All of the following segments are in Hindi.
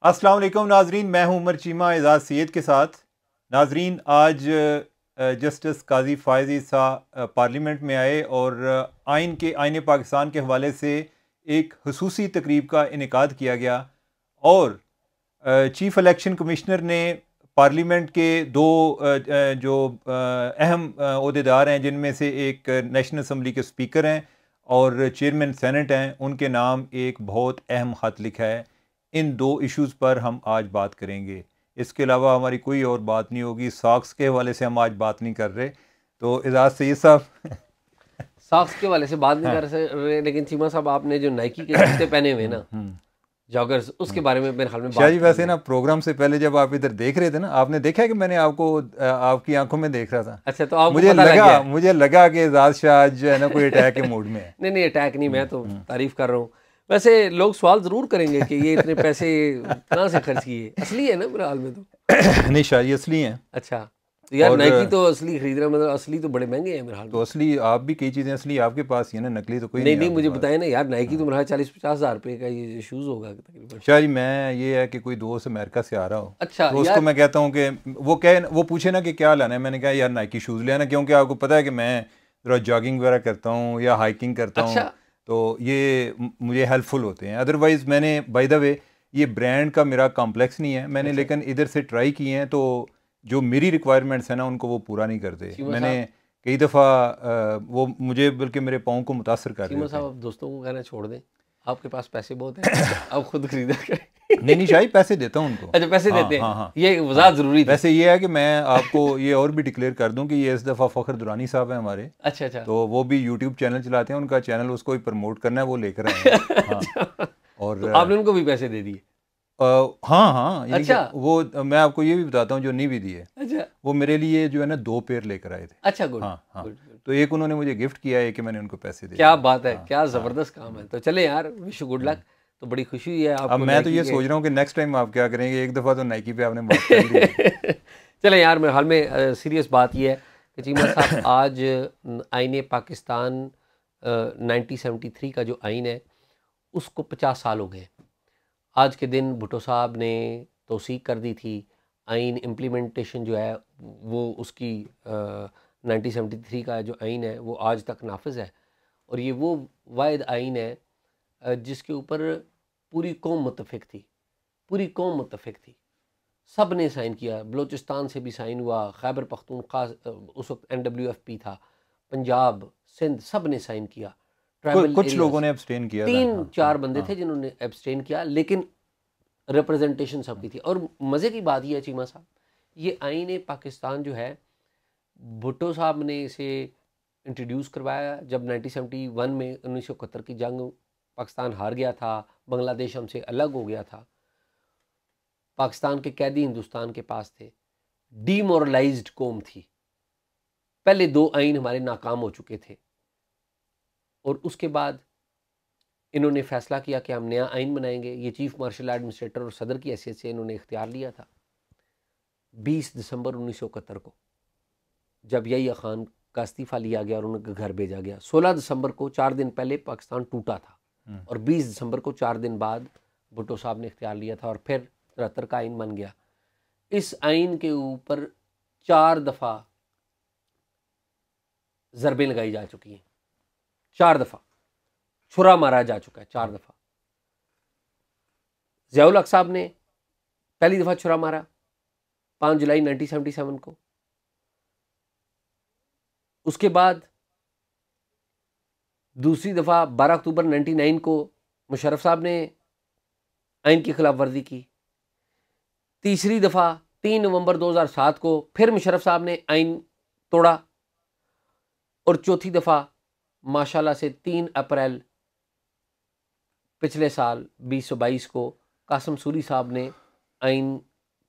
अस्सलाम वालेकुम नाजरीन, मैं हूं उमर चीमा एजाज सैयद के साथ। नाजरीन, आज जस्टिस काजी फ़ायज़ ईसा पार्लियामेंट में आए और आइन पाकिस्तान के हवाले से एक हुसूसी तकरीब का इनेकाद किया गया और चीफ इलेक्शन कमिश्नर ने पार्लियामेंट के दो जो अहम अहदेदार हैं, जिनमें से एक नेशनल असम्बली के स्पीकर हैं और चेयरमैन सेनेट हैं, उनके नाम एक बहुत अहम ख़त लिखा है। इन दो इश्यूज़ पर हम आज बात करेंगे। इसके अलावा हमारी कोई और बात नहीं होगी। सॉक्स के हवाले से हम आज बात नहीं कर रहे। तो एजाज सैयद साहब सॉक्स के वाले से बात नहीं कर रहे, लेकिन चीमा साहब आपने जो नाइकी के जूते पहने हुए ना जॉगर्स, उसके बारे में मेरे ख्याल में शाह जी, वैसे ना प्रोग्राम से पहले जब आप इधर देख रहे थे ना, आपने देखा है कि मैंने आपको आपकी आंखों में देख रहा था। अच्छा, तो आपको मुझे लगा कि एजाज शाह जो है ना कोई अटैक के मूड में है। नहीं, अटैक नहीं, मैं तो तारीफ कर रहा हूँ। वैसे लोग सवाल जरूर करेंगे कि ये इतने पैसे कहाँ से खर्च किए। असली है ना मेरे हाल में? तो नहीं शाह जी, असली हैं। अच्छा, तो यार नाइकी तो असली खरीद रहा, मतलब असली तो बड़े महंगे हैं मेरे हाल में। तो असली आप भी कई चीज़ें असली आपके पास ही है ना, नकली तो कोई नहीं, मुझे बताए ना यार, नाइकी तो मेरा 40-50 हज़ार रुपये का ये शूज़ होगा तकरीबन। शाह जी, मैं ये है कि कोई दोस्त अमेरिका से आ रहा हो, अच्छा, तो उसको मैं कहता हूँ कि वो पूछे ना कि क्या लाना है, मैंने कहा यार नाइकी शूज़ ले आना, क्योंकि आपको पता है कि मैं थोड़ा जॉगिंग वगैरह करता हूँ या हाइकिंग करता हूँ। अच्छा, तो ये मुझे हेल्पफुल होते हैं। अदरवाइज़ मैंने बाय द वे ये ब्रांड का मेरा कॉम्प्लेक्स नहीं है मैंने, लेकिन इधर से ट्राई किए हैं तो जो मेरी रिक्वायरमेंट्स हैं ना उनको वो पूरा नहीं करते। मैंने कई दफ़ा वो मुझे बल्कि मेरे पाँव को मुतासर कर रहे चीमा होते साहब हैं। आप दोस्तों को कहना छोड़ दें, आपके पास पैसे बहुत हैं, आप खुद खरीदा करें। नहीं शाही, पैसे देता हूँ उनको। अच्छा, पैसे हाँ देते हैं। हाँ हाँ, ये वज़ाहत ज़रूरी थी। वैसे ये है कि मैं आपको ये और भी डिक्लेयर कर दूं कि ये इस दफ़ा फ़खर दुरानी साहब हैं हमारे। अच्छा, तो वो भी यूट्यूब चैनल चलाते हैं, उनका चैनल उसको भी प्रमोट करना है, वो लेकर आए हैं। हाँ, अच्छा, और तो आपने उनको भी पैसे दे दिए? हाँ, यानी कि अच्छा, वो मैं आपको ये भी बताता हूँ जो नहीं भी दिए, अच्छा, वो मेरे लिए जो है ना 2 पेयर लेकर आए थे। अच्छा, गुड, हाँ हाँ, गुड, गुड। तो एक उन्होंने मुझे गिफ्ट किया, एक मैंने उनको पैसे दे क्या दिए। बात है, हाँ क्या हाँ। ज़बरदस्त काम है। तो चले यार, विश यू गुड लक। तो बड़ी खुशी हुई है अब आपको मैं तो नाइकी ये के। सोच रहा हूँ कि नेक्स्ट टाइम आप क्या करेंगे। एक दफ़ा तो नाइकी पे आपने बात कर ली है। चले यार, मेरे हाल में सीरियस बात यह है कि चीमा साहब आज आईने पाकिस्तान 1973 का जो आइन है उसको 50 साल हो गए। आज के दिन भुट्टो साहब ने तौसीक कर दी थी। आइन इम्प्लीमेंटेशन जो है वो उसकी 1973 का जो आइन है वो आज तक नाफिज है। और ये वो वाहिद आइन है जिसके ऊपर पूरी कौम मुत्तफिक थी, पूरी कौम मुत्तफिक थी, सब ने साइन किया। बलूचिस्तान से भी साइन हुआ, खैबर पख्तूनख्वा उस वक्त NWFP था, पंजाब, सिंध, सब ने साइन किया। ट्राइबल कुछ लोगों एरियाज ने अब्सटेन किया था। 3-4 बंदे थे जिन्होंने एब्सटेन किया, लेकिन रिप्रेजेंटेशन सबकी थी। और मज़े की बात यह है चीमा साहब, ये आईन पाकिस्तान जो है भुट्टो साहब ने इसे इंट्रोड्यूस करवाया जब 1971 में 1971 की जंग पाकिस्तान हार गया था, बांग्लादेश हमसे अलग हो गया था, पाकिस्तान के कैदी हिंदुस्तान के पास थे, डीमोरलाइज्ड कौम थी। पहले 2 आइन हमारे नाकाम हो चुके थे और उसके बाद इन्होंने फैसला किया कि हम नया आइन बनाएंगे। ये चीफ मार्शल एडमिनिस्ट्रेटर और सदर की हैसियत से इन्होंने इख्तियार लिया था 20 दिसंबर 1971 को, जब यही खान का इस्तीफ़ा लिया गया और उनके घर भेजा गया। 16 दिसंबर को, 4 दिन पहले पाकिस्तान टूटा था और 20 दिसंबर को 4 दिन बाद भुट्टो साहब ने इख्तियार लिया था और फिर 73 का आइन बन गया। इस आइन के ऊपर 4 दफ़ा ज़रबें लगाई जा चुकी हैं, 4 दफ़ा छुरा मारा जा चुका है, 4 दफ़ा। ज़ियाउल हक साहब ने पहली दफ़ा छुरा मारा 5 जुलाई 1977 को। उसके बाद दूसरी दफ़ा 12 अक्टूबर 99 को मुशर्रफ साहब ने आइन की खिलाफ वर्जी की। तीसरी दफ़ा 3 नवंबर 2007 को फिर मुशर्रफ साहब ने आइन तोड़ा। और चौथी दफ़ा माशाल्लाह से 3 अप्रैल पिछले साल 2022 को कासिम सूरी साहब ने आइन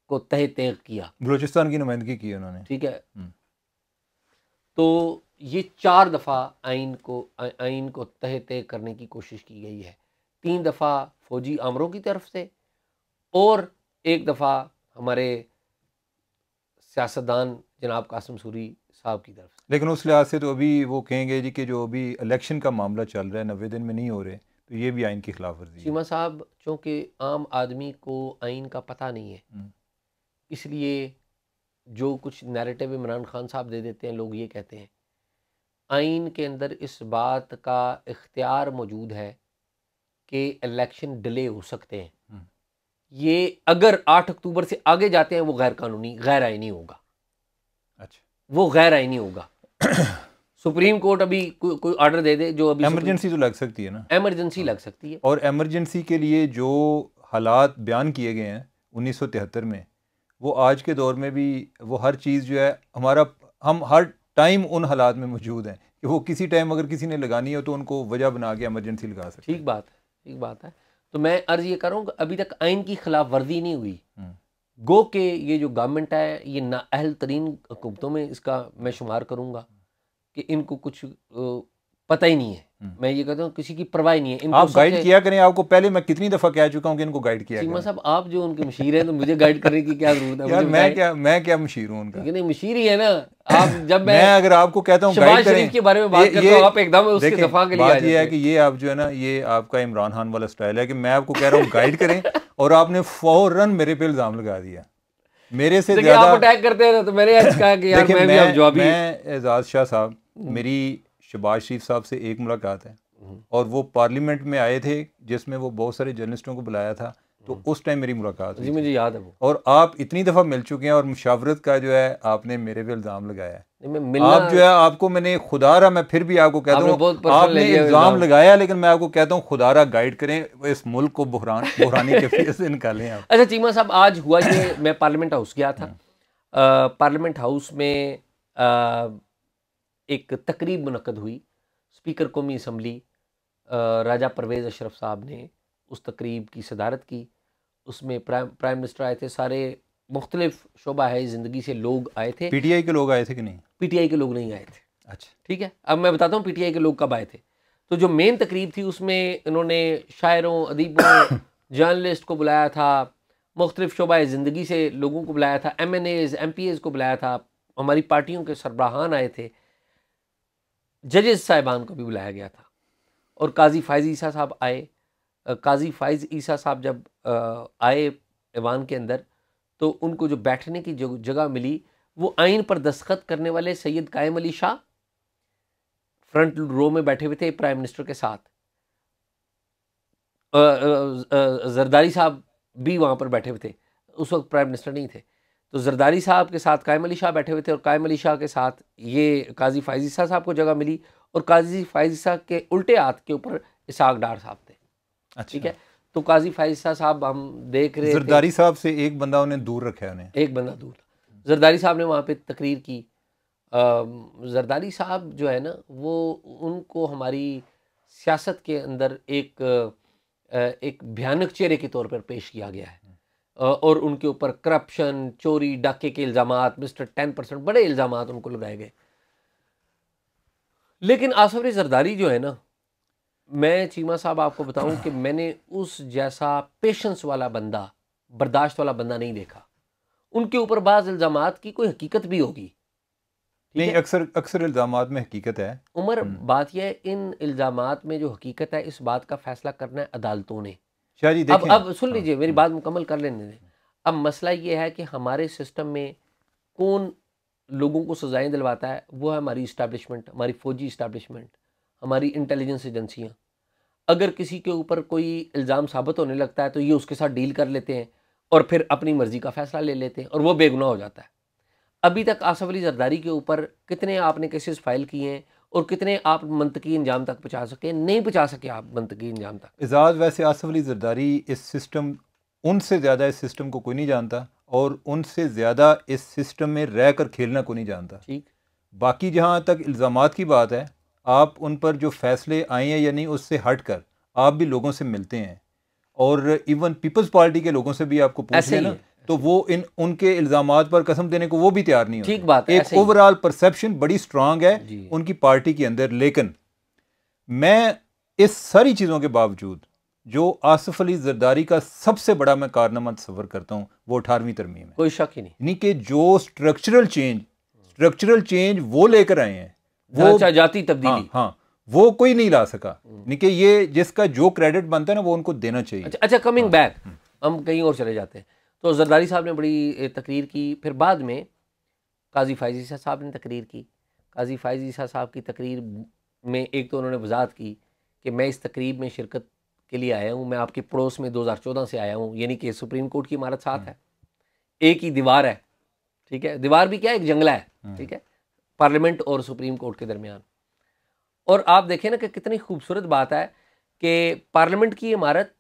को तह तेग किया, बलूचिस्तान की नुमाइंदगी की उन्होंने। ठीक है। तो ये 4 दफ़ा आइन को तह तेग करने की कोशिश की गई है। 3 दफ़ा फौजी आमरों की तरफ से और 1 दफ़ा हमारे सियासतदान जनाब कासिम सूरी साहब की तरफ से। लेकिन उस लिहाज से तो अभी वो कहेंगे जी कि जो अभी इलेक्शन का मामला चल रहा है 90 दिन में नहीं हो रहे, तो ये भी आइन की खिलाफ वर्जी है। चीमा साहब, चूँकि आम आदमी को आइन का पता नहीं है, इसलिए जो कुछ नैरेटिव इमरान खान साहब दे देते हैं, लोग ये कहते हैं आइन के अंदर इस बात का इख्तियार मौजूद है कि इलेक्शन डिले हो सकते हैं। ये अगर 8 अक्टूबर से आगे जाते हैं वो गैर कानूनी, गैर आइनी होगा। अच्छा, वो गैर आइनी होगा। सुप्रीम कोर्ट अभी कोई ऑर्डर दे दे, जो अभी एमरजेंसी तो लग सकती है ना, एमरजेंसी लग सकती है। और एमरजेंसी के लिए जो हालात बयान किए गए हैं 1973 में, वो आज के दौर में भी वो हर चीज़ जो है हमारा, हम हर टाइम उन हालात में मौजूद हैं कि वो किसी टाइम अगर किसी ने लगानी हो तो उनको वजह बना के एमरजेंसी लगा सकते हैं। ठीक बात है, ठीक बात है। तो मैं अर्ज ये कर रहा हूँ कि अभी तक आइन की खिलाफ वर्जी नहीं हुई। गो के ये जो गवर्नमेंट है, ये नाअहल तरीन हुकूमतों में इसका मैं शुमार करूँगा कि इनको कुछ पता ही नहीं है। मैं ये कहता हूँ किसी की परवाह नहीं है इनको। आप गाइड किया करें, आपको पहले मैं कितनी दफ़ा कह चुका हूँ कि इनको गाइड किया चीमा साहब, आप जो उनके मशीर हैं तो मुझे गाइड करने की क्या जरूरत है? यार मैं क्या मशीर हूँ उनका? नहीं, मशीर ही है ना आप। जब मैं अगर आपको कहता हूँ शहबाज शरीफ के बारे में बात करता हूँ, आप एकदम उसके दफा के लिए बात ये है कि ये आप जो है ना, ये आपका इमरान खान वाला स्टाइल है कि मैं आपको कह रहा हूँ गाइड करें और आपने फौरन मेरे पे इल्जाम लगा दिया। मेरे से ज्यादा आप अटैक करते हैं ना, तो मैंने आज कहा कि यार मैं भी अब जवाबी। मैं एजाज शाह साहब, मेरी शहबाज शरीफ साहब से एक मुलाकात है और वो पार्लियामेंट में आए थे जिसमें वो बहुत सारे जर्नलिस्टों को बुलाया था, तो उस टाइम मेरी मुलाकात हुई। जी मुझे याद है वो। और आप इतनी दफ़ा मिल चुके हैं और मुशावरत का जो है आपने मेरे पे इल्ज़ाम लगाया है। आप जो है, आपको मैंने खुदारा, मैं फिर भी आपको कहता हूँ आपने इल्ज़ाम लगाया, लेकिन मैं आपको कहता हूँ खुदारा गाइड करें, इस मुल्क को बुहरानी कैफियत से निकालें आप। अच्छा चीमा साहब, आज हुआ ये, मैं पार्लियामेंट हाउस गया था। पार्लियामेंट हाउस में एक तकरीब मुनक्कद हुई। स्पीकर कौमी असम्बली राजा परवेज़ अशरफ साहब ने उस तकरीब की सदारत की। उसमें प्राइम मिनिस्टर आए थे, सारे मुख्तलिफ शोबा है ज़िंदगी से लोग आए थे। पीटीआई के लोग आए थे कि नहीं? पीटीआई के लोग नहीं आए थे। अच्छा, ठीक है, अब मैं बताता हूँ पीटीआई के लोग कब आए थे। तो जो मेन तकरीब थी उसमें इन्होंने शायरों, अदीबों, जर्नलिस्ट को बुलाया था, मुख्तलिफ शोबा ज़िंदगी से लोगों को बुलाया था, MNAs MPAs को बुलाया था, हमारी पार्टियों के सरबराहान आए थे, जजेस साहिबान को भी बुलाया गया था, और काजी फ़ाइज़ ईसा साहब आए। काजी फ़ाइज़ ईसा साहब जब आए ऐवान के अंदर, तो उनको जो बैठने की जो जगह मिली, वो आइन पर दस्तखत करने वाले सैयद कायम अली शाह फ्रंट रो में बैठे हुए थे प्राइम मिनिस्टर के साथ। जरदारी साहब भी वहाँ पर बैठे हुए थे, उस वक्त प्राइम मिनिस्टर नहीं थे। तो जरदारी साहब के साथ कायम अली शाह बैठे हुए थे, और कायम अली शाह के साथ ये काजी फ़ाइज़ ईसा साहब को जगह मिली, और काजी फ़ाइज़ ईसा के उल्टे हाथ के ऊपर इसहाक डार साहब थे। अच्छा, ठीक है। तो काजी फ़ाइज़ ईसा साहब हम देख रहे थे, जरदारी साहब से एक बंदा उन्हें दूर रखा है, उन्हें एक बंदा दूर था। जरदारी साहब ने वहाँ पे तकरीर की। जरदारी साहब जो है ना, वो उनको हमारी सियासत के अंदर एक भयानक चेहरे के तौर पर पेश किया गया है, और उनके ऊपर करप्शन, चोरी, डाके के इल्ज़ामात, मिस्टर 10% बड़े इल्ज़ामात उनको लगाए गए। लेकिन आसफ अली जरदारी जो है ना, मैं चीमा साहब आपको बताऊं कि मैंने उस जैसा पेशेंस वाला बंदा, बर्दाश्त वाला बंदा नहीं देखा। उनके ऊपर बाज़ इल्ज़ामात की कोई हकीकत भी होगी, नहीं, अक्सर इल्ज़ामात में हकीकत है। उमर, बात यह है इन इल्ज़ामात में जो हकीकत है, इस बात का फैसला करना है अदालतों ने। शाह जी देखें, अब सुन लीजिए, मेरी बात मुकम्मल कर लेने दें। अब मसला ये है कि हमारे सिस्टम में कौन लोगों को सजाएं दिलवाता है? वो है हमारी इस्टेब्लिशमेंट, हमारी फ़ौजी इस्टेब्लिशमेंट, हमारी इंटेलिजेंस एजेंसियाँ। अगर किसी के ऊपर कोई इल्ज़ाम साबित होने लगता है तो ये उसके साथ डील कर लेते हैं और फिर अपनी मर्ज़ी का फ़ैसला ले लेते हैं, और वो बेगुनाह हो जाता है। अभी तक आसफ अली जरदारी के ऊपर कितने आपने केसेस फाइल किए हैं, और कितने आप मंतकी इंजाम तक पहुँचा सके? नहीं पहुँचा सके आप मंतकी इंजाम तक। एजाज, वैसे आसफ अली जरदारी इस सिस्टम, उनसे ज़्यादा इस सिस्टम को कोई नहीं जानता, और उनसे ज़्यादा इस सिस्टम में रह कर खेलना कोई नहीं जानता। ठीक। बाकी जहाँ तक इल्ज़ामात की बात है, आप उन पर जो फैसले आए हैं या नहीं, उससे हट कर आप भी लोगों से मिलते हैं, और इवन पीपल्स पार्टी के लोगों से भी आपको पूछ लेना, तो वो उनके इल्ज़ामात पर कसम देने को वो भी तैयार नहीं होते। ठीक बात है। एक ओवरऑल परसेप्शन बड़ी स्ट्रांग है उनकी पार्टी के अंदर। लेकिन मैं इस सारी चीज़ों के बावजूद जो आसफ अली जरदारी का सबसे बड़ा मैं कारनामा तस्वर करता हूँ, वो 18वीं तरमीम है। कोई शक ही नहीं। यानी कि जो स्ट्रक्चरल चेंज वो लेकर आए हैं, वो जाति तब्दीली, हाँ, वो कोई नहीं ला सका, यानी कि ये जिसका जो क्रेडिट बनता है ना वो उनको देना चाहिए। अच्छा, कमिंग बैक, हम कहीं और चले जाते हैं। तो जरदारी साहब ने बड़ी तकरीर की, फिर बाद में काजी फायज़ ईसा साहब ने तकरीर की। काजी फायज़ ईसा साहब की तकरीर में एक तो उन्होंने वजाहत की कि मैं इस तकरीब में शिरकत के लिए आया हूँ, मैं आपके पड़ोस में 2014 से आया हूँ, यानी कि सुप्रीम कोर्ट की इमारत साथ है, एक ही दीवार है, ठीक है, दीवार भी क्या, एक जंगला है, ठीक है, पार्लियामेंट और सुप्रीम कोर्ट के दरमियान। और आप देखें ना कि कितनी खूबसूरत बात है कि पार्लियामेंट की इमारत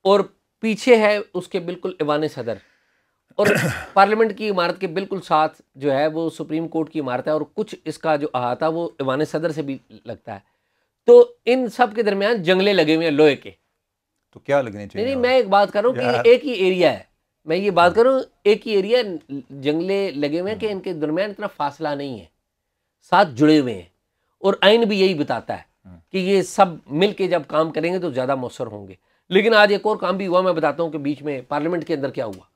और पीछे है उसके बिल्कुल ईवान सदर, और पार्लियामेंट की इमारत के बिल्कुल साथ जो है वो सुप्रीम कोर्ट की इमारत है, और कुछ इसका जो अहाता वो ईवान सदर से भी लगता है। तो इन सब के दरमियान जंगले लगे हुए हैं लोहे के। तो क्या लगने चाहिए? नहीं, मैं एक बात कर रहा हूँ कि एक ही एरिया है, मैं ये बात कर रहा हूँ एक ही एरिया, जंगले लगे हुए हैं कि इनके दरमियान इतना फासला नहीं है, साथ जुड़े हुए हैं, और आइन भी यही बताता है कि ये सब मिल के जब काम करेंगे तो ज़्यादा मौसर होंगे। लेकिन आज एक और काम भी हुआ, मैं बताता हूँ कि बीच में पार्लियामेंट के अंदर क्या हुआ।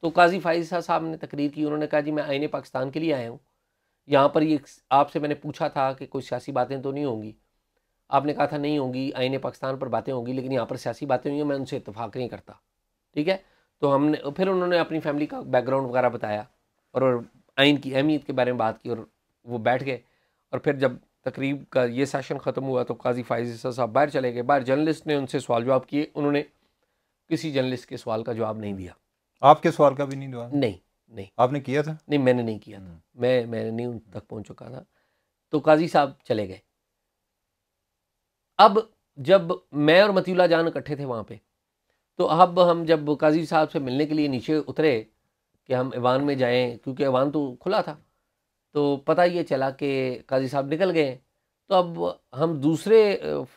तो काजी फायज़ साहब ने तकरीर की, उन्होंने कहा जी मैं आईने पाकिस्तान के लिए आया हूँ, यहाँ पर ये आपसे मैंने पूछा था कि कोई सियासी बातें तो नहीं होंगी, आपने कहा था नहीं होंगी, आईने पाकिस्तान पर बातें होंगी, लेकिन यहाँ पर सियासी बातें हुई हैं, मैं उनसे इत्तेफाक नहीं करता, ठीक है। तो हमने फिर उन्होंने अपनी फैमिली का बैकग्राउंड वगैरह बताया और आइन की अहमियत के बारे में बात की, और वो बैठ गए। और फिर जब तकरीब का ये सेशन ख़त्म हुआ तो काजी फायज़ ईसा साहब बाहर चले गए। बाहर जर्नलिस्ट ने उनसे सवाल जवाब किए, उन्होंने किसी जर्नलिस्ट के सवाल का जवाब नहीं दिया। आपके सवाल का भी नहीं दिया? नहीं, आपने किया था? नहीं, मैंने नहीं किया था, मैं नहीं उन तक पहुंच चुका था। तो काजी साहब चले गए। अब जब मैं और मतीउल्लाह जान इकट्ठे थे वहाँ पे, तो अब हम जब काजी साहब से मिलने के लिए नीचे उतरे कि हम ईवान में जाएं, क्योंकि ईवान तो खुला था, तो पता ये चला कि काजी साहब निकल गए। तो अब हम दूसरे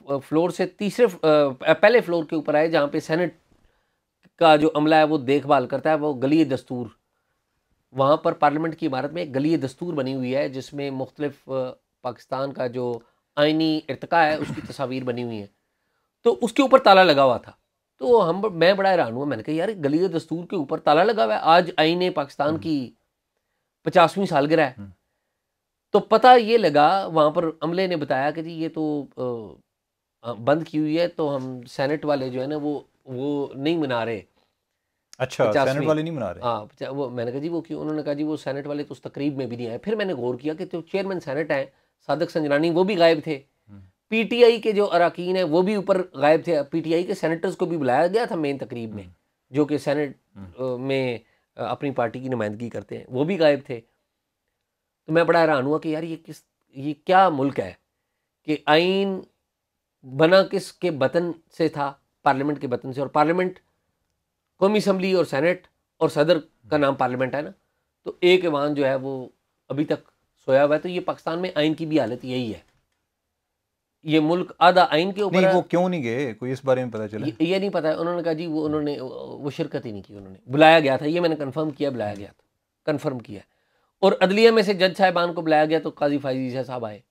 फ्लोर से तीसरे पहले फ्लोर के ऊपर आए, जहाँ पे सेनेट का जो अमला है वो देखभाल करता है, वो गली दस्तूर, वहाँ पर पार्लियामेंट की इमारत में एक गली दस्तूर बनी हुई है जिसमें मुख्तलिफ पाकिस्तान का जो आइनी इर्तिका है उसकी तस्वीर बनी हुई है। तो उसके ऊपर ताला लगा हुआ था। तो मैं बड़ा हैरान हुआ, मैंने कहा यार गली दस्तूर के ऊपर ताला लगा हुआ है, आज आईने पाकिस्तान की 50वीं सालगिरह है। तो पता ये लगा, वहाँ पर अमले ने बताया कि जी ये तो बंद की हुई है, तो हम सेनेट वाले जो है ना वो नहीं मना रहे। अच्छा, सेनेट वाले नहीं मना रहे? हाँ, वो मैंने कहा जी वो क्यों? उन्होंने कहा जी वो सेनेट वाले तो उस तकरीब में भी नहीं आए। फिर मैंने गौर किया कि जो चेयरमैन सेनेट हैं सादक संजरानी, वो भी गायब थे। पीटीआई के जो अरकान हैं वो भी ऊपर गायब थे। पीटीआई के सेनेटर्स को भी बुलाया गया था मेन तकरीब में, जो कि सेनेट में अपनी पार्टी की नुमाइंदगी करते हैं, वो भी गायब थे। तो मैं बड़ा हैरान हुआ कि यार ये क्या मुल्क है कि आइन बना किसके बतन से था? पार्लियामेंट के बतन से। और पार्लियामेंट, कौमी असम्बली और सेनेट और सदर का नाम पार्लियामेंट है ना, तो एक ईवान जो है वो अभी तक सोया हुआ है। तो ये पाकिस्तान में आइन की भी हालत यही है, ये मुल्क आधा आइन के ऊपर नहीं, वो क्यों नहीं गए, कोई इस बारे में पता चला? ये नहीं पता है। उन्होंने कहा जी वो शिरकत ही नहीं की। उन्होंने बुलाया गया था, ये मैंने कंफर्म किया, बुलाया गया था, कंफर्म किया। और अदलिया में से जज साहिबान को बुलाया गया, तो काजी फायज़ ईसा साहब आए।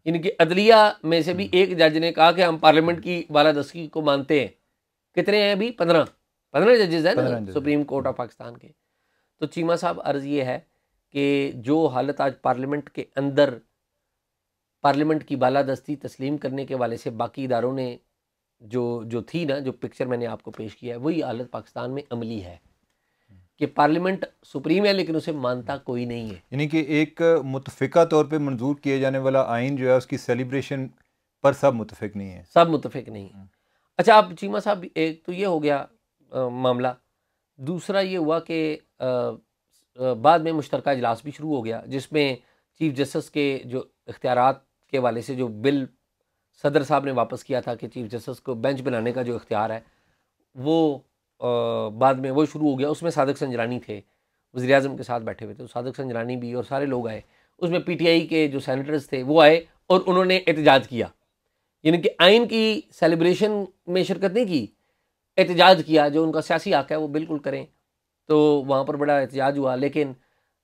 इनकी अदलिया में से भी एक जज ने कहा कि हम पार्लियामेंट की बालादस्ती को मानते हैं। कितने हैं अभी? 15 जजेस हैं ना सुप्रीम कोर्ट ऑफ पाकिस्तान के। तो चीमा साहब, अर्ज़ ये है कि जो हालत आज पार्लियामेंट के अंदर, पार्लियामेंट की बालादस्ती तस्लीम करने के वाले से बाकी इदारों ने जो थी ना, जो पिक्चर मैंने आपको पेश किया है, वही हालत पाकिस्तान में अमली है कि पार्लियामेंट सुप्रीम है लेकिन उसे मानता कोई नहीं है। यानी कि एक मुतफ़िका तौर पे मंजूर किए जाने वाला आइन जो है उसकी सेलिब्रेशन पर सब मुतफ़िक नहीं है, सब मुतफिक नहीं है। अच्छा, आप चीमा साहब, एक तो ये हो गया मामला। दूसरा ये हुआ कि बाद में मुश्तरका इजलास भी शुरू हो गया, जिसमें चीफ जस्टिस के जो इख्तियारात के वाले से जो बिल सदर साहब ने वापस किया था कि चीफ जस्टिस को बेंच बनाने का जो इख्तियार है, वो बाद में वो शुरू हो गया। उसमें सादक संजरानी थे, वज़ीर आज़म के साथ बैठे हुए थे, तो सादक संजरानी भी और सारे लोग आए। उसमें पीटीआई के जो सेनेटर्स थे वो आए और उन्होंने एहतजाज किया, यानी कि आइन की सेलिब्रेशन में शिरकत नहीं की, एहतजाज किया। जो उनका सियासी हक़ है वो बिल्कुल करें। तो वहाँ पर बड़ा एहतजाज हुआ, लेकिन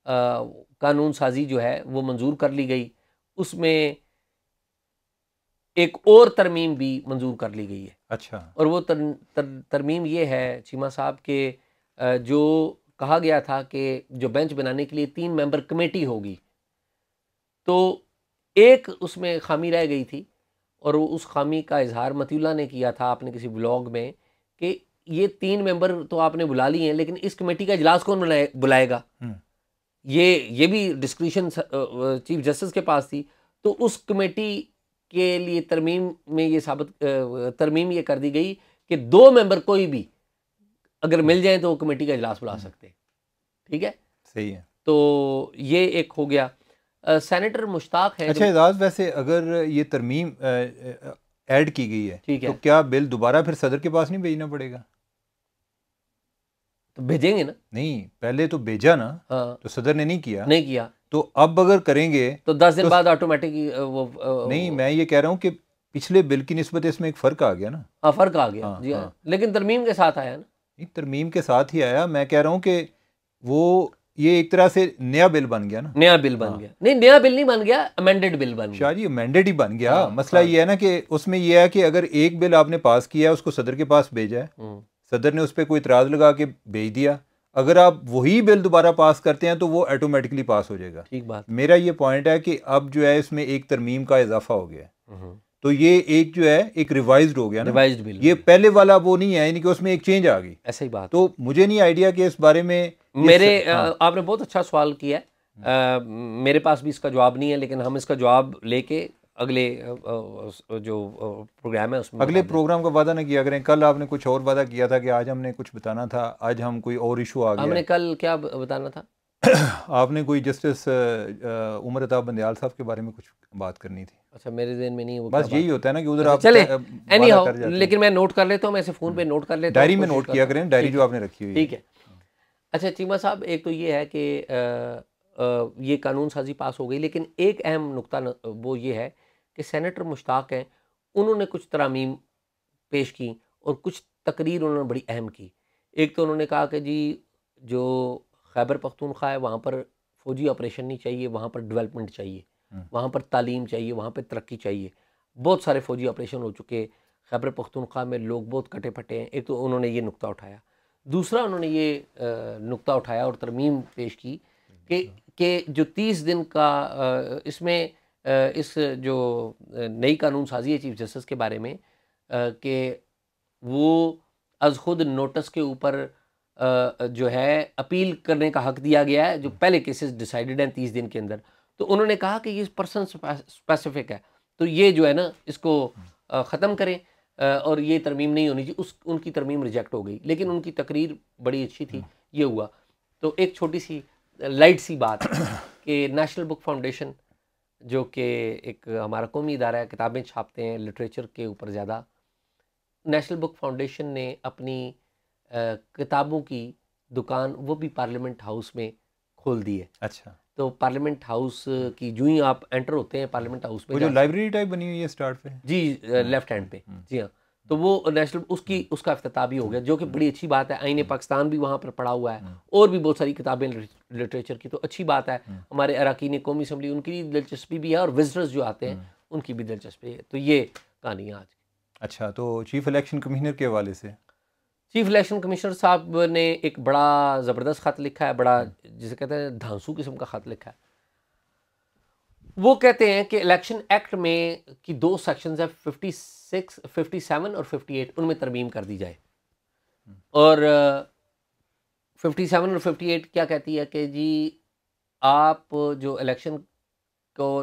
कानून साजी जो है वो मंजूर कर ली गई। उसमें एक और तरमीम भी मंजूर कर ली गई है। अच्छा। और वो तरमीम ये है चीमा साहब के जो कहा गया था कि जो बेंच बनाने के लिए 3 मेंबर कमेटी होगी, तो एक उसमें खामी रह गई थी, और उस खामी का इजहार मतीउल्लाह ने किया था आपने किसी ब्लॉग में कि ये 3 मेंबर तो आपने बुला लिए हैं, लेकिन इस कमेटी का इजलास कौन बुलाएगा? ये भी डिस्क्रिशन चीफ जस्टिस के पास थी। तो उस कमेटी के लिए तरमीम में ये तरमीम ये कर दी गई कि 2 मेंबर कोई भी अगर मिल जाए तो वो कमेटी का इजलास बुला सकते हैं। ठीक है, सही है। तो ये एक हो गया। सेनेटर मुश्ताक है। अच्छा एजाज, वैसे अगर ये तरमीम ऐड की गई है, ठीक है, तो क्या बिल दोबारा फिर सदर के पास नहीं भेजना पड़ेगा? तो भेजेंगे ना। नहीं, पहले तो भेजा ना। हाँ, तो सदर ने नहीं किया। तो अब अगर करेंगे तो 10 दिन बाद ऑटोमेटिक नहीं, मैं ये कह रहा हूँ कि पिछले बिल की निस्बत इसमें एक फ़र्क आ गया ना। हाँ, फ़र्क आ गया। हाँ, जी हाँ, हाँ। लेकिन तरमीम के साथ आया ना। नहीं, तरमीम के साथ ही आया। मैं कह रहा हूँ कि वो ये एक तरह से नया बिल बन गया ना। नया बिल बन गया। नहीं, नया बिल नहीं बन गया, अमेंडेड बिल बन गया। शायद ये अमेंडेड ही बन गया। हाँ, मसला ये है ना कि उसमें ये है कि अगर एक बिल आपने पास किया है, उसको सदर के पास भेजा है, सदर ने उस पर कोई इतराज़ लगा के भेज दिया, अगर आप वही बिल दोबारा पास करते हैं तो वो ऑटोमेटिकली पास हो जाएगा। ठीक बात। मेरा ये पॉइंट है कि अब जो है इसमें एक तरमीम का इजाफा हो गया, तो ये एक जो है एक रिवाइज्ड हो गया ना, रिवाइज्ड बिल। ये पहले वाला वो नहीं है, यानी कि उसमें एक चेंज आ गई। ऐसा ही बात। तो मुझे नहीं आइडिया कि इस बारे में आपने बहुत अच्छा सवाल किया है। मेरे पास भी इसका जवाब नहीं है, लेकिन हम इसका जवाब लेके अगले जो प्रोग्राम है उसमें अगले प्रोग्राम का वादा ना किया करें। कल आपने कुछ और वादा किया था कि आज हमने कुछ बताना था, आज हम कोई और इशू आ गया। हमने कल क्या बताना था? आपने कोई जस्टिस उमर अताब बंदयाल साहब के बारे में कुछ बात करनी थी। अच्छा, मेरे ज़हन में नहीं। वो बस यही होता है ना कि उधर आप चले एनी हाउ, लेकिन मैं नोट कर लेता हूँ, मैं ऐसे फ़ोन पे नोट कर लेता हूँ, डायरी में नोट किया करें, डायरी जो आपने रखी हुई है। ठीक है। अच्छा चीमा साहब, एक तो ये है कि ये कानून साजी पास हो गई, लेकिन एक अहम नुक्ता वो ये है कि सेनेटर मुश्ताक हैं, उन्होंने कुछ तरामीम पेश की और कुछ तकरीर उन्होंने बड़ी अहम की। एक तो उन्होंने कहा कि जी जो खैबर पख्तूनख्वा है वहाँ पर फ़ौजी ऑपरेशन नहीं चाहिए, वहाँ पर डेवलपमेंट चाहिए, वहाँ पर तालीम चाहिए, वहाँ पर तरक्की चाहिए। बहुत सारे फ़ौजी ऑपरेशन हो चुके, खैबर पख्तूनख्वा में लोग बहुत कटे फटे हैं। एक तो उन्होंने ये नुक्ता उठाया। दूसरा उन्होंने ये नुक्ता उठाया और तरमीम पेश की कि जो 30 दिन का इसमें इस जो नई कानून साजी है चीफ जस्टिस के बारे में कि वो अज खुद नोटिस के ऊपर जो है अपील करने का हक दिया गया है, जो पहले केसेस डिसाइडेड हैं 30 दिन के अंदर। तो उन्होंने कहा कि ये पर्सन स्पेसिफिक है, तो ये जो है ना इसको ख़त्म करें और ये तरमीम नहीं होनी चाहिए। उनकी तरमीम रिजेक्ट हो गई, लेकिन उनकी तकरीर बड़ी अच्छी थी। ये हुआ। तो एक छोटी सी लाइट सी बात कि नेशनल बुक फाउंडेशन, जो कि एक हमारा कौमी इदारा है, किताबें छापते हैं लिटरेचर के ऊपर ज़्यादा, नेशनल बुक फाउंडेशन ने अपनी किताबों की दुकान वो भी पार्लियामेंट हाउस में खोल दी है। अच्छा, तो पार्लियामेंट हाउस की जो ही आप एंटर होते हैं पार्लियामेंट हाउस में, वो जो लाइब्रेरी टाइप बनी हुई है स्टार्ट पे, जी लेफ्ट हैंड पे, जी हाँ, तो वो नेशनल उसका इफ्तिताह भी हो गया, जो कि बड़ी अच्छी बात है। आईने पाकिस्तान भी वहाँ पर पड़ा हुआ है और भी बहुत सारी किताबें लिटरेचर की, तो अच्छी बात है। हमारे अरकान कौमी असम्बली, उनकी दिलचस्पी भी है और विजिटर्स जो आते हैं उनकी भी दिलचस्पी है। तो ये कहानी है आज। अच्छा, तो चीफ इलेक्शन कमिश्नर के हवाले से चीफ इलेक्शन कमिश्नर साहब ने एक बड़ा ज़बरदस्त ख़त लिखा है, बड़ा जिसे कहते हैं धांसू किस्म का ख़त लिखा है। वो कहते हैं कि इलेक्शन एक्ट में की 2 सेक्शंस है, 56, 57 और 58, उनमें तरमीम कर दी जाए। और 57 और 58 क्या कहती है कि जी आप जो इलेक्शन को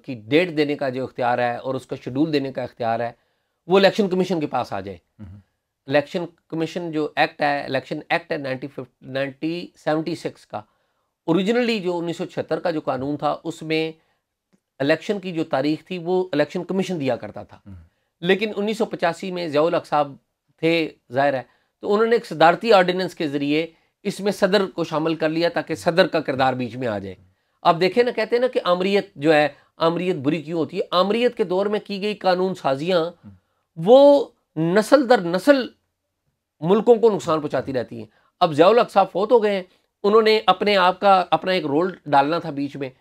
की डेट देने का जो इख्तियार है और उसका शेड्यूल देने का इख्तियार है, वो इलेक्शन कमीशन के पास आ जाए। इलेक्शन कमीशन जो एक्ट है, इलेक्शन एक्ट है 1976 का, ओरिजिनली जो 1976 का जो कानून था उसमें इलेक्शन की जो तारीख थी वो इलेक्शन कमीशन दिया करता था। लेकिन 1985 में ज़ियाउल हक साहब थे, ज़ाहिर है, तो उन्होंने एक सदारती ऑर्डिनेंस के ज़रिए इसमें सदर को शामिल कर लिया ताकि सदर का किरदार बीच में आ जाए। अब देखें ना, कहते हैं ना कि आमरीत जो है, आमरीत बुरी क्यों होती है? आमरीत के दौर में की गई कानून साजियाँ वो नस्ल दर नस्ल मुल्कों को नुकसान पहुँचाती रहती हैं। अब ज़ियाउल हक साहब फौत हो गए हैं, उन्होंने अपने आप का अपना एक रोल डालना था बीच में,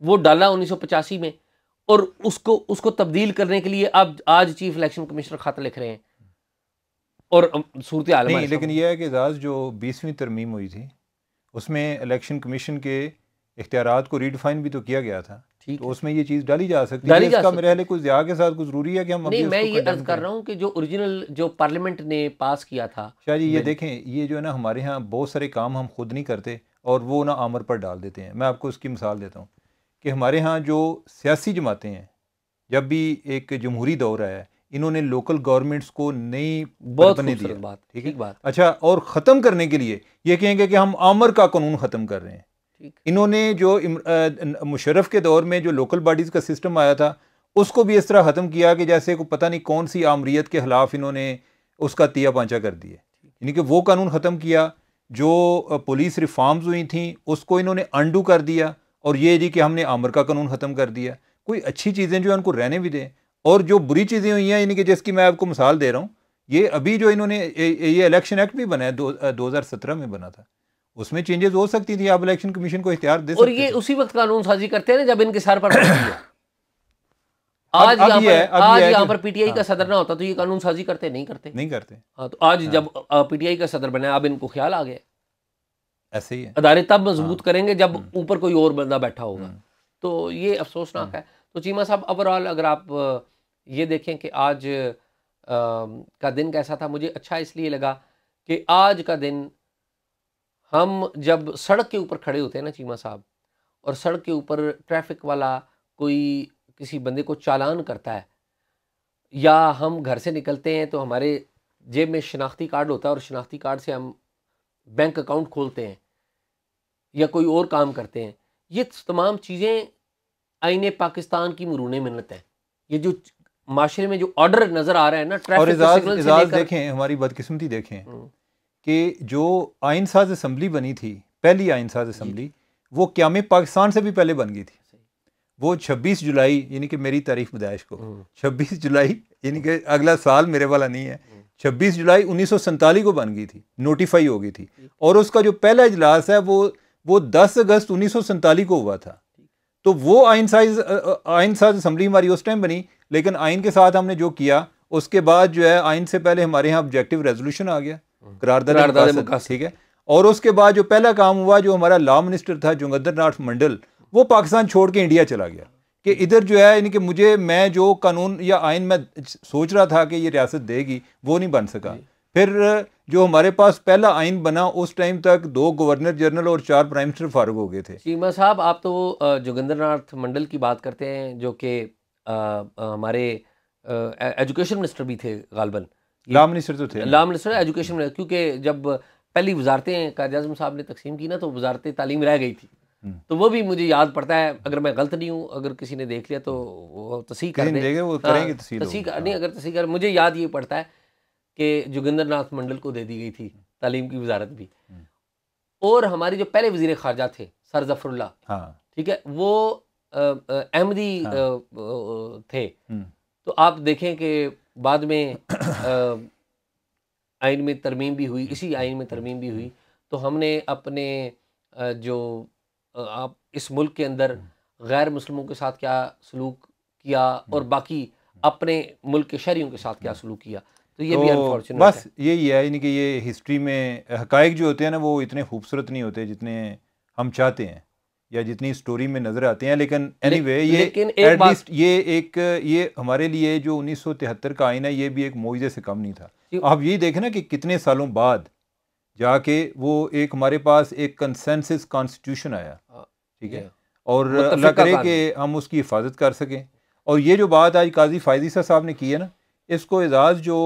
वो डाला 1985 में, और उसको तब्दील करने के लिए अब आज चीफ इलेक्शन कमिश्नर खत लिख रहे हैं और सूरत हाल नहीं। लेकिन यह है कि एजाज जो 20वीं तरमीम हुई थी उसमें इलेक्शन कमीशन के इख्तियारात को रीडिफाइन भी तो किया गया था। ठीक तो है, उसमें ये चीज़ डाली जा सकती है। डाली जा इसका सकती मेरे ख्याल कुछ ज़्यादा के साथ कुछ ज़रूरी है कि हम अभी नहीं, मैं उसको ये कंडेम अर्ज कर करें। रहा हूँ कि जो ओरिजिनल जो पार्लियामेंट ने पास किया था शाह जी ये बिल, देखें, ये जो है ना हमारे यहाँ बहुत सारे काम हम खुद नहीं करते और वो ना आमर पर डाल देते हैं। मैं आपको उसकी मिसाल देता हूँ कि हमारे यहाँ जो सियासी जमातें हैं, जब भी एक जमहूरी दौर आया है, इन्होंने लोकल गवर्नमेंट्स को नई बहुत बने खूबसूरत दिया, बात, ठीक है। ठीक बात, अच्छा, और ख़त्म करने के लिए ये कहेंगे कि हम आमर का कानून ख़त्म कर रहे हैं। ठीक, इन्होंने जो मुशर्रफ के दौर में जो लोकल बॉडीज़ का सिस्टम आया था, उसको भी इस तरह ख़त्म किया कि जैसे को पता नहीं कौन सी आमरीत के ख़िलाफ़ इन्होंने उसका तिया पांचा कर दिया। यानी कि वो कानून ख़त्म किया। जो पुलिस रिफॉर्म्स हुई थी उसको इन्होंने अंडू कर दिया, और ये जी कि हमने आमर का कानून ख़त्म कर दिया। कोई अच्छी चीज़ें जो है उनको रहने भी दें, और जो बुरी चीज़ें हुई हैं, यानी कि जिसकी मैं आपको मिसाल दे रहा हूँ, ये अभी जो इन्होंने ये इलेक्शन एक्ट भी बना है 2017 में बना था, उसमें चेंजेस हो सकती थी। आप इलेक्शन कमीशन को इख्तियार दे और सकते ये थे। उसी वक्त कानून साजी करते हैं ना जब इनके सर पर पड़ती है। अब ये है आज यहाँ कि पर पीटीआई हाँ, का सदर ना होता तो ये कानून साजी करते नहीं करते। नहीं करते। हाँ, तो आज जब पीटीआई का सदर बना अब इनको ख्याल आ गया ऐसे ही है। अदारे तब मजबूत हाँ, करेंगे जब ऊपर कोई और बंदा बैठा होगा। तो ये अफसोसनाक है। तो चीमा साहब, ओवरऑल अगर आप ये देखें कि आज का दिन कैसा था, मुझे अच्छा इसलिए लगा कि आज का दिन हम जब सड़क के ऊपर खड़े होते हैं ना चीमा साहब, और सड़क के ऊपर ट्रैफिक वाला कोई किसी बंदे को चालान करता है, या हम घर से निकलते हैं तो हमारे जेब में शनाख्ती कार्ड होता है और शनाख्ती कार्ड से हम बैंक अकाउंट खोलते हैं या कोई और काम करते हैं, ये तमाम चीज़ें आईने पाकिस्तान की मरून मिन्नत है। ये जो माशरे में जो ऑर्डर नज़र आ रहा है ना, और ट्रैफिक के सिग्नल से लेकर देखें, हमारी बदकिस्मती देखें कि जो आइन साज असम्बली बनी थी, पहली आइन साज असम्बली, वो क़याम पाकिस्तान से भी पहले बन गई थी। वो 26 जुलाई, यानी कि मेरी तारीख पैदाइश को 26 जुलाई, यानी कि अगला साल मेरे वाला नहीं है, 26 जुलाई 1947 को बन गई थी, नोटिफाई हो गई थी। और उसका जो पहला इजलास है वो 10 अगस्त 1947 को हुआ था। तो वो आइन साज असम्बली हमारी उस टाइम बनी, लेकिन आइन के साथ हमने जो किया उसके बाद जो है आइन से पहले हमारे यहाँ ऑब्जेक्टिव रेजोल्यूशन आ गया, करारदाद मकासद, ठीक है। और उसके बाद जो पहला काम हुआ, जो हमारा लॉ मिनिस्टर था जोगिंदर नाथ मंडल, वो पाकिस्तान छोड़ के इंडिया चला गया कि इधर जो है, यानी कि मैं जो कानून या आइन में सोच रहा था कि ये रियासत देगी, वो नहीं बन सका। फिर जो हमारे पास पहला आइन बना, उस टाइम तक 2 गवर्नर जनरल और 4 प्राइम मिनिस्टर फारूक हो गए थे। चीमा साहब, आप तो जोगिंदर नाथ मंडल की बात करते हैं, जो कि हमारे एजुकेशन मिनिस्टर भी थे गालबन, लॉ मिनिस्टर तो थे, लॉ मिनिस्टर, एजुकेशन मिनिस्टर, क्योंकि जब पहली वजारतें कायद आज़म साहब ने तकसीम की ना, तो वजारत तालीम रह गई थी। तो वो भी मुझे याद पड़ता है, अगर मैं गलत नहीं हूँ, अगर किसी ने देख लिया तो वो तस्हीह कर दे, वो करेंगे तस्हीह नहीं, अगर तस्हीह कर, मुझे याद ये पड़ता है कि जोगिंदर नाथ मंडल को दे दी गई थी तालीम की वजारत भी। और हमारे जो पहले वजीर खारजा थे सर जफरुल्लाह, हाँ, ठीक है, वो अहमदी थे। तो आप देखें कि बाद में आइन में तरमीम भी हुई, इसी आइन में तरमीम भी हुई, तो हमने अपने जो आप इस मुल्क के अंदर गैर मुस्लिमों के साथ क्या सलूक किया और बाकी अपने मुल्क के शहरियों के साथ क्या सलूक किया, तो ये भी अनफॉर्चुनेट बस है। यही है, यानी कि ये हिस्ट्री में हकायक जो होते हैं ना, वो इतने खूबसूरत नहीं होते जितने हम चाहते हैं या जितनी स्टोरी में नज़र आते हैं। लेकिन एनीवे ये एटलीस्ट ये हमारे लिए जो 1973 का आइन है, ये भी एक मोइज़े से कम नहीं था। आप यही देखें ना कि कितने सालों बाद जाके वो एक हमारे पास एक कंसेंसस कॉन्स्टिट्यूशन आया, ठीक है, और अल्लाह करे कि हम उसकी हिफाजत कर सकें। और ये जो बात आज काजी फायदी साहब ने की है ना, इसको एजाज़ जो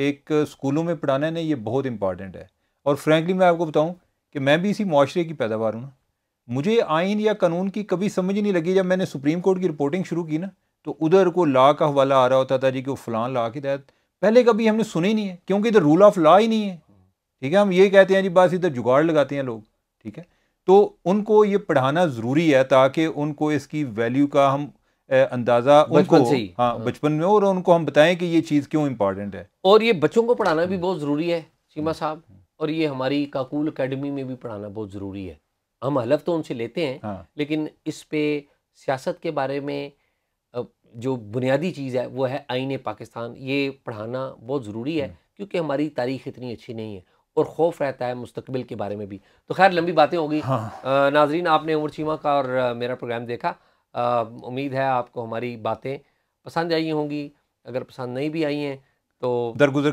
एक स्कूलों में पढ़ाना है ना, ये बहुत इंपॉर्टेंट है। और फ्रैंकली मैं आपको बताऊं कि मैं भी इसी मुआशरे की पैदावार हूँ ना, मुझे आइन या कानून की कभी समझ नहीं लगी। जब मैंने सुप्रीम कोर्ट की रिपोर्टिंग शुरू की ना, तो उधर को लॉ का हवाला आ रहा होता था जी कि वो फ़लाँ लॉ के तहत, पहले कभी हमने सुने ही नहीं है, क्योंकि इधर रूल ऑफ लॉ ही नहीं है, ठीक है। हम ये कहते हैं जी बस इधर जुगाड़ लगाते हैं लोग, ठीक है। तो उनको ये पढ़ाना ज़रूरी है ताकि उनको इसकी वैल्यू का हम अंदाज़ा उनको बचपन में, और उनको हम बताएं कि ये चीज़ क्यों इंपॉर्टेंट है। और ये बच्चों को पढ़ाना भी बहुत ज़रूरी है चीमा साहब, और ये हमारी काकूल अकेडमी में भी पढ़ाना बहुत ज़रूरी है। हम हलफ तो उनसे लेते हैं, लेकिन इस पे सियासत के बारे में जो बुनियादी चीज़ है वो है आईने पाकिस्तान, ये पढ़ाना बहुत ज़रूरी है, क्योंकि हमारी तारीख़ इतनी अच्छी नहीं है और खौफ रहता है मुस्तकबिल के बारे में भी। तो खैर लंबी बातें हो गई। नाजरीन, आपने उमर चीमा का और मेरा प्रोग्राम देखा। उम्मीद है आपको हमारी बातें पसंद आई होंगी। अगर पसंद नहीं भी आई हैं तो दरगुजर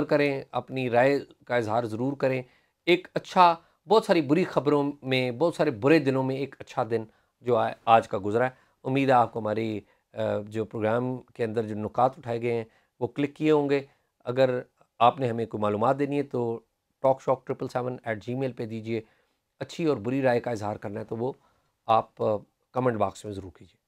करें, अपनी राय का इजहार ज़रूर करें। एक अच्छा, बहुत सारी बुरी खबरों में, बहुत सारे बुरे दिनों में एक अच्छा दिन जो आज का गुजरा है। उम्मीद है आपको हमारी जो प्रोग्राम के अंदर जो नुकात उठाए गए हैं वो क्लिक किए होंगे। अगर आपने हमें कोई मालूमात देनी है तो talkshock777@gmail पे दीजिए। अच्छी और बुरी राय का इजहार करना है तो वो आप कमेंट बॉक्स में ज़रूर कीजिए।